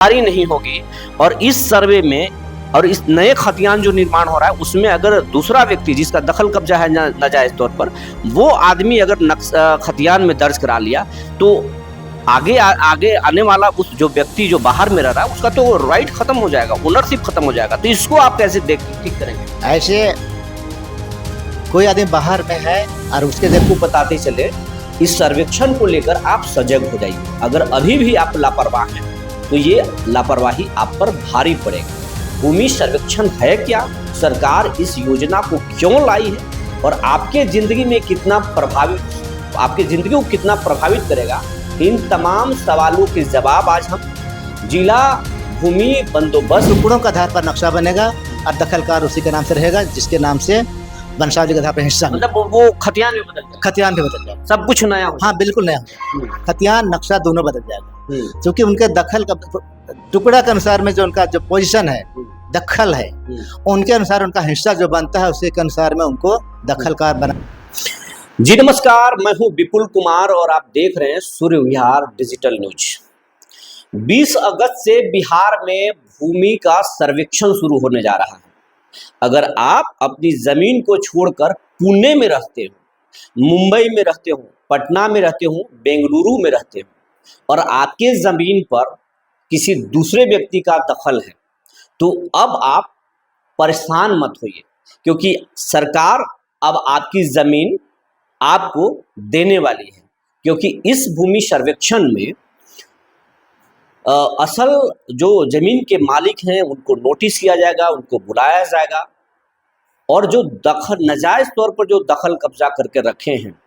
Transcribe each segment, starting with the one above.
जानकारी नहीं होगी और इस सर्वे में और इस नए खतियान जो निर्माण हो रहा है उसमें अगर दूसरा व्यक्ति जिसका दखल कब्जा है नाजायज तौर पर वो आदमी अगर खतियान में दर्ज करा लिया तो आगे आने वाला उस जो व्यक्ति जो बाहर में रह रहा है उसका तो राइट खत्म हो जाएगा, ओनरशिप खत्म हो जाएगा। तो इसको आप कैसे ठीक करेंगे? ऐसे कोई आदमी बाहर में है और उसके जब को बताते चले इस सर्वेक्षण को लेकर आप सजग हो जाइए। अगर अभी भी आप लापरवाह हैं तो ये लापरवाही आप पर भारी पड़ेगा। भूमि सर्वेक्षण है क्या, सरकार इस योजना को क्यों लाई है और आपके जिंदगी में कितना प्रभावित, आपकी जिंदगी को कितना प्रभावित करेगा, इन तमाम सवालों के जवाब आज हम जिला भूमि बंदोबस्त टुकड़ों के आधार पर नक्शा बनेगा और दखलकार उसी के नाम से रहेगा जिसके नाम से वंशावली के आधार पर हिस्सा, मतलब वो खतियान भी बदल जाएगा। खतियान भी बदल जाएगा, सब कुछ नया हो। हाँ बिल्कुल नया हो। खतियान नक्शा दोनों बदल जाएगा क्योंकि उनके दखल का टुकड़ा के अनुसार में जो उनका जो पोजीशन है, दखल है, उनके अनुसार उनका हिस्सा जो बनता है उसी के अनुसार में उनको दखलकार बना। जी नमस्कार, मैं हूं विपुल कुमार और आप देख रहे हैं सूर्य विहार डिजिटल न्यूज। 20 अगस्त से बिहार में भूमि का सर्वेक्षण शुरू होने जा रहा है। अगर आप अपनी जमीन को छोड़कर पुणे में रहते हो, मुंबई में रहते हो, पटना में रहते हो, बेंगलुरु में रहते हो और आपके जमीन पर किसी दूसरे व्यक्ति का दखल है तो अब आप परेशान मत होइए, क्योंकि सरकार अब आपकी जमीन आपको देने वाली है। क्योंकि इस भूमि सर्वेक्षण में असल जो जमीन के मालिक हैं उनको नोटिस किया जाएगा, उनको बुलाया जाएगा और जो नाजायज तौर पर जो दखल कब्जा करके रखे हैं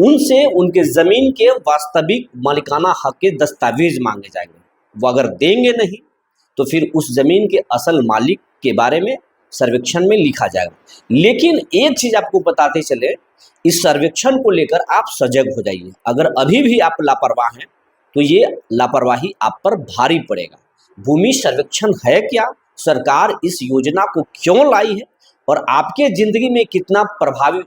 उनसे उनके जमीन के वास्तविक मालिकाना हक के दस्तावेज मांगे जाएंगे। वो अगर देंगे नहीं तो फिर उस जमीन के असल मालिक के बारे में सर्वेक्षण में लिखा जाएगा। लेकिन एक चीज आपको बताते चले, इस सर्वेक्षण को लेकर आप सजग हो जाइए। अगर अभी भी आप लापरवाह हैं तो ये लापरवाही आप पर भारी पड़ेगा। भूमि सर्वेक्षण है क्या, सरकार इस योजना को क्यों लाई है और आपके जिंदगी में कितना प्रभावित,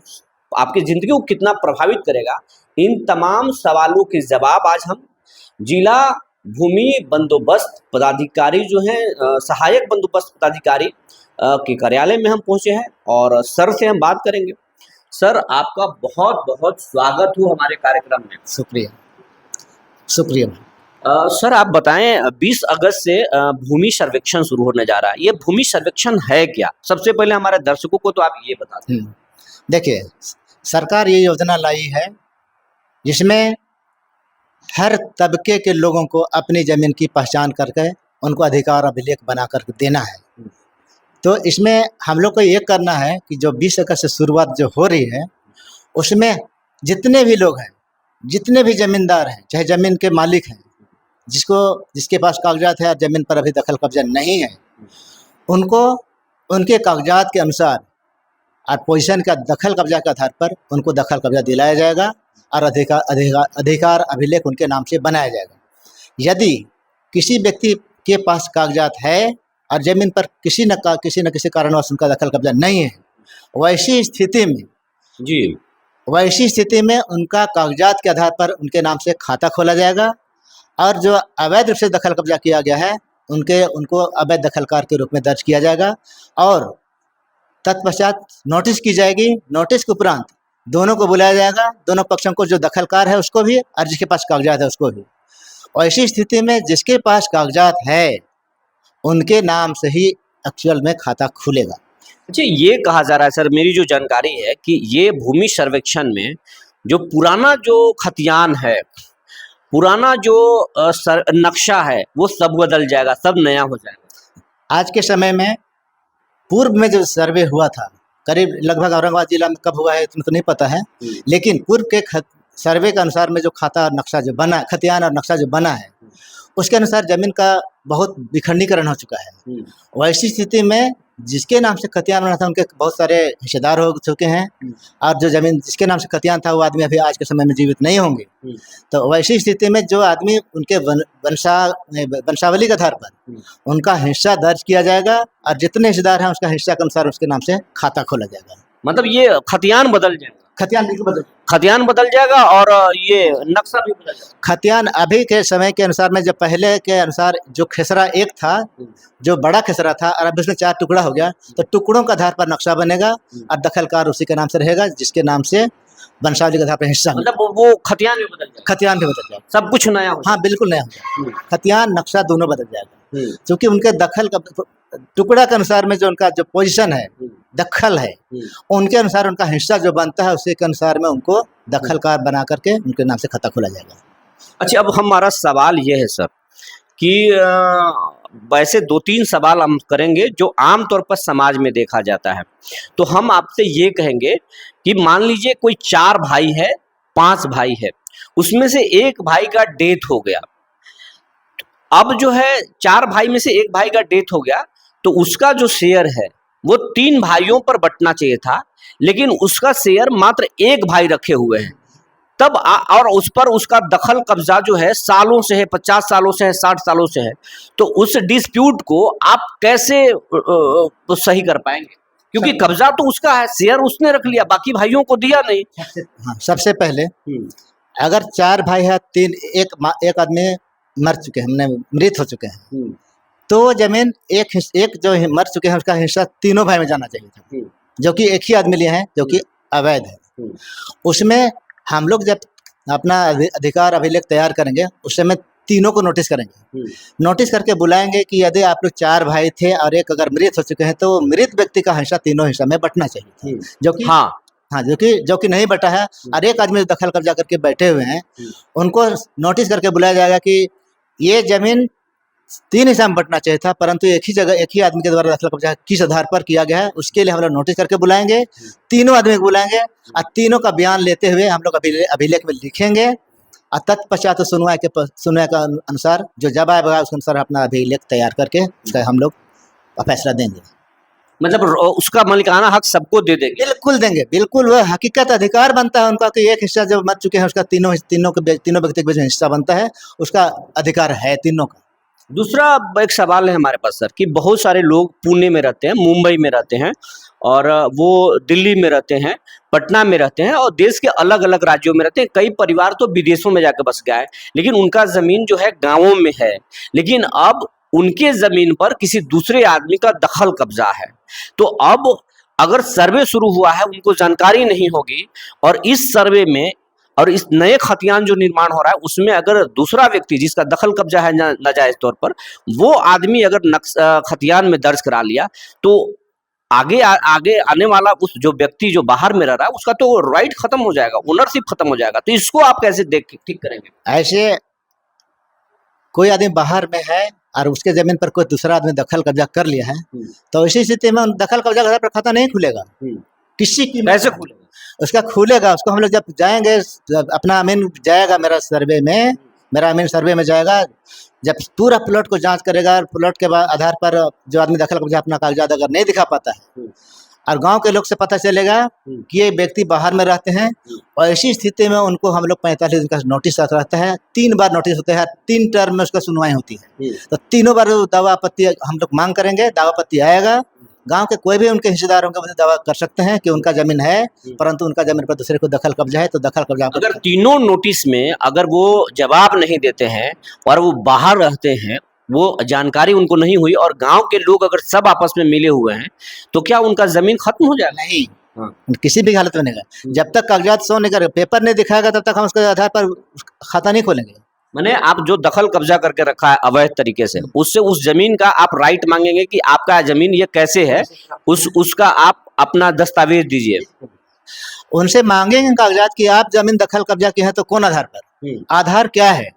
आपकी जिंदगी को कितना प्रभावित करेगा, इन तमाम सवालों के जवाब आज हम जिला भूमि बंदोबस्त पदाधिकारी जो हैं, सहायक बंदोबस्त पदाधिकारी के कार्यालय में हम पहुंचे हैं और सर से हम बात करेंगे। सर, आपका बहुत बहुत स्वागत हो हमारे कार्यक्रम में। शुक्रिया शुक्रिया। सर आप बताएं, 20 अगस्त से भूमि सर्वेक्षण शुरू होने जा रहा है, ये भूमि सर्वेक्षण है क्या? सबसे पहले हमारे दर्शकों को तो आप ये बता दें। देखिए, सरकार ये योजना लाई है जिसमें हर तबके के लोगों को अपनी जमीन की पहचान करके उनको अधिकार अभिलेख बना करके देना है। तो इसमें हम लोग को ये करना है कि जो 20 अगस्त से शुरुआत जो हो रही है उसमें जितने भी लोग हैं, जितने भी जमींदार हैं, चाहे ज़मीन के मालिक हैं, जिसके पास कागजात है और ज़मीन पर अभी दखल कब्जा नहीं है, उनको उनके कागजात के अनुसार और पोजीशन का दखल कब्जा के आधार पर उनको दखल कब्जा दिलाया जाएगा और अधिकार अभिलेख उनके नाम से बनाया जाएगा। यदि किसी व्यक्ति के पास कागजात है और ज़मीन पर किसी न किसी कारणवश उनका दखल कब्जा नहीं है, वैसी स्थिति में उनका कागजात के आधार पर उनके नाम से खाता खोला जाएगा और जो अवैध रूप से दखल कब्जा किया गया है उनको अवैध दखलकार के रूप में दर्ज किया जाएगा और तत्पश्चात नोटिस की जाएगी। नोटिस के उपरांत दोनों को बुलाया जाएगा, दोनों पक्षों को, जो दखलकार है उसको भी और जिसके पास कागजात है उसको भी। ऐसी स्थिति में जिसके पास कागजात है उनके नाम से ही एक्चुअल में खाता खुलेगा। अच्छा, ये कहा जा रहा है सर, मेरी जो जानकारी है कि ये भूमि सर्वेक्षण में जो पुराना जो खतियान है, पुराना जो नक्शा है वो सब बदल जाएगा, सब नया हो जाएगा। आज के समय में पूर्व में जो सर्वे हुआ था, करीब लगभग औरंगाबाद जिला में कब हुआ है इतना तो नहीं पता है, लेकिन पूर्व के सर्वे के अनुसार में जो खाता और नक्शा जो बना, खतियान और नक्शा जो बना है, उसके अनुसार जमीन का बहुत विखंडीकरण हो चुका है। वैसी स्थिति में जिसके नाम से खतियान बना था उनके बहुत सारे हिस्सेदार हो चुके हैं और जो जमीन जिसके नाम से खतियान था वो आदमी अभी आज के समय में जीवित नहीं होंगे। तो वैसी स्थिति में जो आदमी उनके वंशावली के आधार पर उनका हिस्सा दर्ज किया जाएगा और जितने हिस्सेदार हैं उसका हिस्सा के अनुसार उसके नाम से खाता खोला जाएगा। मतलब ये खतियान बदल जाएगा। खतियान बिल्कुल बदल, खतियान बदल जाएगा और ये नक्शा भी बदल जाएगा। खतियान अभी के समय के अनुसार में, जब पहले के अनुसार जो खेसरा एक था, जो बड़ा खेसरा था, और अब उसमें 4 टुकड़ा हो गया, तो टुकड़ों के आधार पर नक्शा बनेगा और दखलकार उसी के नाम से रहेगा, जिसके नाम से वंशावली के आधार पर हिस्सा होगा। मतलब वो खतियान भी बदल जाएगा, खतियान भी बदल जाएगा, सब कुछ नया हो हाँ बिल्कुल नया हो जाएगा, जाएगा। खतियान नक्शा दोनों बदल जाएगा, क्योंकि उनके दखल का टुकड़ा के अनुसार में जो उनका जो पोजीशन है, दखल है, उनके अनुसार उनका हिस्सा जो बनता है, उसी के अनुसार में उनको दखलकार बना करके उनके नाम से खाता खोला जाएगा। अच्छा, अब हमारा सवाल ये है सर कि वैसे 2-3 सवाल हम करेंगे जो आमतौर पर समाज में देखा जाता है। तो हम आपसे ये कहेंगे कि मान लीजिए कोई 4 भाई है, 5 भाई है, उसमें से एक भाई का डेथ हो गया। अब जो है 4 भाई में से एक भाई का डेथ हो गया, तो उसका जो शेयर है वो 3 भाइयों पर बंटना चाहिए था, लेकिन उसका शेयर मात्र एक भाई रखे हुए हैं। तब और उस पर उसका दखल कब्जा जो है सालों से है, 50 सालों से है, 60 सालों से है। तो उस डिस्प्यूट को आप कैसे सही कर पाएंगे? क्योंकि कब्जा तो उसका है, शेयर उसने रख लिया, बाकी भाइयों को दिया नहीं। हाँ, सबसे पहले अगर 4 भाई है, 3 एक आदमी मर चुके हैं, हमने मृत हो चुके हैं, तो जमीन एक जो मर चुके हैं उसका हिस्सा तीनों भाई में जाना चाहिए था, जो कि एक ही आदमी लिए हैं, जो कि अवैध है। उसमें हम लोग जब अपना अधिकार अभिलेख तैयार करेंगे, उस समय तीनों को नोटिस करेंगे, नोटिस करके बुलाएंगे कि यदि आप लोग 4 भाई थे और एक अगर मृत हो चुके हैं, तो मृत व्यक्ति का हिस्सा तीनों हिस्सा में बंटना चाहिए था, जो कि हाँ जो कि नहीं बटा है, और एक आदमी दखल कब्जा करके बैठे हुए हैं, उनको नोटिस करके बुलाया जाएगा कि ये जमीन 3 हिस्सा में बंटना चाहिए था, परंतु एक ही जगह एक ही आदमी के द्वारा दखल कब्जा किस आधार पर किया गया है, उसके लिए हम लोग नोटिस करके बुलाएंगे, तीनों आदमी को बुलाएंगे और तीनों का बयान लेते हुए हम लोग अभिलेख में लिखेंगे, और तत्पश्चात सुनवाई का अनुसार जो जब आएगा उसके अनुसार अपना अभिलेख तैयार करके उसका हम लोग फैसला देंगे। मतलब उसका मालिकाना हक सबको दे देंगे? बिल्कुल देंगे, बिल्कुल। वह हकीकत अधिकार बनता है उनका कि एक हिस्सा जब मर चुके हैं उसका तीनों व्यक्ति के बीच में हिस्सा बनता है, उसका अधिकार है तीनों का। दूसरा एक सवाल है हमारे पास सर कि बहुत सारे लोग पुणे में रहते हैं, मुंबई में रहते हैं, और वो दिल्ली में रहते हैं, पटना में रहते हैं, और देश के अलग अलग राज्यों में रहते हैं। कई परिवार तो विदेशों में जाकर बस गया है, लेकिन उनका जमीन जो है गांवों में है, लेकिन अब उनके जमीन पर किसी दूसरे आदमी का दखल कब्जा है। तो अब अगर सर्वे शुरू हुआ है, उनको जानकारी नहीं होगी, और इस सर्वे में और इस नए खतियान जो निर्माण हो रहा है उसमें अगर दूसरा व्यक्ति जिसका दखल कब्जा है नाजायज तौर पर, वो आदमी अगर खतियान में दर्ज करा लिया, तो आगे आने वाला उस जो व्यक्ति जो बाहर में रह रहा है उसका तो राइट खत्म हो जाएगा, ओनरशिप खत्म हो जाएगा। तो इसको आप कैसे ठीक करेंगे? ऐसे कोई आदमी बाहर में है और उसके जमीन पर कोई दूसरा आदमी दखल कब्जा कर लिया है, तो इसी स्थिति में दखल कब्जा पर खाता नहीं खुलेगा, किसी की कैसे खुलेगा? उसका खुलेगा। उसको हम लोग जब जाएंगे, अपना अमीन जाएगा मेरा अमीन सर्वे में जाएगा, जब पूरा प्लॉट को जांच करेगा, और प्लॉट के आधार पर जो आदमी दखल कब्जा अपना कागजात अगर नहीं दिखा पाता है, और गांव के लोग से पता चलेगा कि ये व्यक्ति बाहर में रहते हैं, और ऐसी स्थिति में उनको हम लोग 45 दिन का नोटिस रहता है, 3 बार नोटिस होता है, 3 टर्म में उसका सुनवाई होती है। तो तीनों बार दावा आपत्ति हम लोग मांग करेंगे, दावा आपत्ति आएगा, गांव के कोई भी उनके हिस्सेदारों का दावा कर सकते हैं कि उनका जमीन है, परंतु उनका जमीन पर दूसरे को दखल कब्जा है, तो दखल कब्जा अगर तीनों नोटिस में अगर वो जवाब नहीं देते हैं और वो बाहर रहते हैं, वो जानकारी उनको नहीं हुई, और गांव के लोग अगर सब आपस में मिले हुए हैं, तो क्या उनका जमीन खत्म हो जाएगा? नहीं, किसी भी हालत में नहीं। जब तक कागजात शो नहीं करे, पेपर नहीं दिखाएगा, तब तक हम उसके आधार पर खाता नहीं खोलेंगे। माने आप जो दखल कब्जा करके रखा है अवैध तरीके से, उससे उस जमीन का आप राइट मांगेंगे कि आपका जमीन ये कैसे है, उसका आप अपना दस्तावेज दीजिए। उनसे मांगेंगे कागजात कि आप जमीन दखल कब्जा किए हैं, तो कौन आधार पर, आधार क्या है।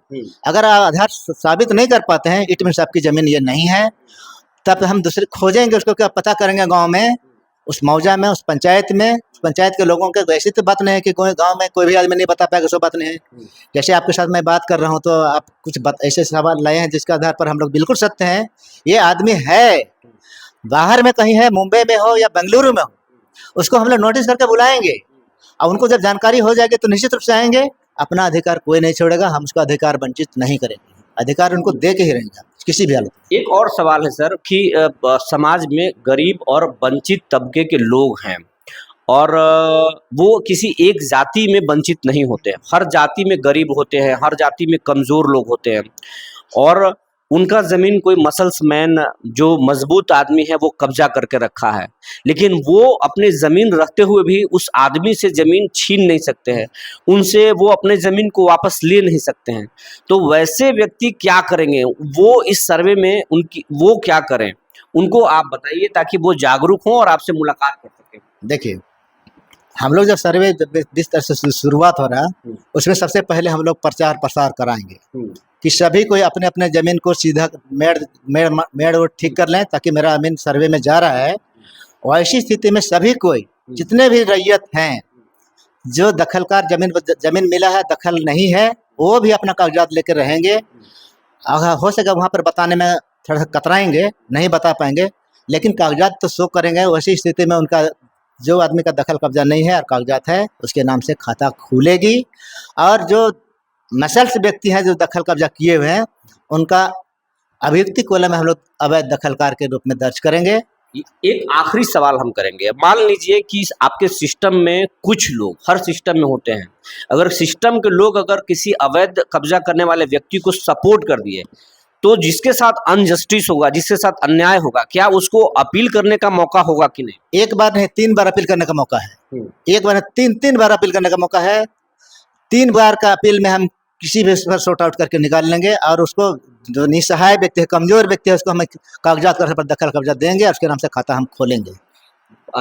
अगर आधार साबित नहीं कर पाते हैं, इट मीन्स आपकी जमीन ये नहीं है, तब हम दूसरे खोजेंगे उसको, क्या पता करेंगे गांव में, उस मौजा में, उस पंचायत के लोगों के। ऐसी तो बात नहीं है कि कोई गांव में कोई भी आदमी नहीं बता पाएगा, सो बात नहीं है। जैसे आपके साथ मैं बात कर रहा हूं, तो आप कुछ ऐसे सवाल लाए हैं जिसके आधार पर हम लोग बिल्कुल सत्य हैं, ये आदमी है, बाहर में कहीं है, मुंबई में हो या बेंगलुरु में हो, उसको हम लोग नोटिस करके बुलाएंगे, और उनको जब जानकारी हो जाएगी तो निश्चित रूप से आएंगे। अपना अधिकार कोई नहीं छोड़ेगा, हम उसका अधिकार वंचित नहीं करेंगे, अधिकार उनको दे के ही रहेंगे किसी भी हालत में। एक और सवाल है सर कि समाज में गरीब और वंचित तबके के लोग हैं, और वो किसी एक जाति में वंचित नहीं होते हैं। हर जाति में गरीब होते हैं, हर जाति में कमज़ोर लोग होते हैं और उनका ज़मीन कोई मसल्समैन जो मजबूत आदमी है वो कब्जा करके रखा है, लेकिन वो अपने ज़मीन रखते हुए भी उस आदमी से ज़मीन छीन नहीं सकते हैं, उनसे वो अपने ज़मीन को वापस ले नहीं सकते हैं। तो वैसे व्यक्ति क्या करेंगे, वो इस सर्वे में उनकी वो क्या करें, उनको आप बताइए ताकि वो जागरूक हों और आपसे मुलाकात कर सकें। देखिए, हम लोग जब सर्वे जिस तरह से शुरुआत हो रहा है उसमें सबसे पहले हम लोग प्रचार प्रसार कराएंगे कि सभी कोई अपने अपने ज़मीन को सीधा मेड़ वो ठीक कर लें ताकि मेरा ज़मीन सर्वे में जा रहा है। और ऐसी स्थिति में सभी कोई जितने भी रैयत हैं जो दखलकार ज़मीन मिला है दखल नहीं है वो भी अपना कागजात लेकर रहेंगे। अगर हो सके वहाँ पर बताने में थोड़ा सा कतराएंगे, नहीं बता पाएंगे, लेकिन कागजात तो शो करेंगे। वैसी स्थिति में उनका जो आदमी का दखल कब्जा नहीं है और कागजात है उसके नाम से खाता खुलेगी और जो मसल्स व्यक्ति हैं जो दखल कब्जा किए हुए हैं उनका अभियुक्ति कॉलम में हम लोग अवैध दखलकार के रूप में दर्ज करेंगे। एक आखिरी सवाल हम करेंगे, मान लीजिए कि आपके सिस्टम में कुछ लोग, हर सिस्टम में होते हैं, अगर सिस्टम के लोग अगर किसी अवैध कब्जा करने वाले व्यक्ति को सपोर्ट कर दिए तो जिसके साथ अनजस्टिस होगा, जिसके साथ अन्याय होगा, क्या उसको अपील करने का मौका होगा कि नहीं? एक बार नहीं 3 बार अपील करने का मौका है। एक बार नहीं 3 बार अपील करने का मौका है। 3 बार का अपील में हम किसी भी पर सॉर्ट आउट करके निकाल लेंगे और उसको जो निसहाय व्यक्ति है, कमजोर व्यक्ति है, उसको हम कागजात पर दखल कब्जा देंगे और उसके नाम से खाता हम खोलेंगे।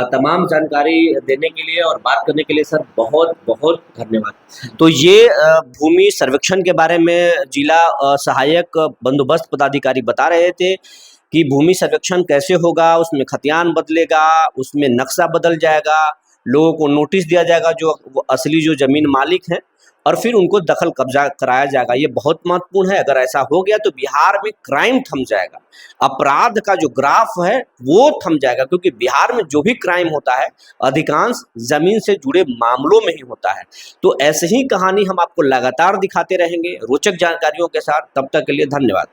तमाम जानकारी देने के लिए और बात करने के लिए सर बहुत बहुत धन्यवाद। तो ये भूमि सर्वेक्षण के बारे में जिला सहायक बंदोबस्त पदाधिकारी बता रहे थे कि भूमि सर्वेक्षण कैसे होगा, उसमें खतियान बदलेगा, उसमें नक्शा बदल जाएगा, लोगों को नोटिस दिया जाएगा जो असली जो ज़मीन मालिक हैं और फिर उनको दखल कब्जा कराया जाएगा। ये बहुत महत्वपूर्ण है। अगर ऐसा हो गया तो बिहार में क्राइम थम जाएगा, अपराध का जो ग्राफ है वो थम जाएगा, क्योंकि बिहार में जो भी क्राइम होता है अधिकांश ज़मीन से जुड़े मामलों में ही होता है। तो ऐसे ही कहानी हम आपको लगातार दिखाते रहेंगे रोचक जानकारियों के साथ। तब तक के लिए धन्यवाद।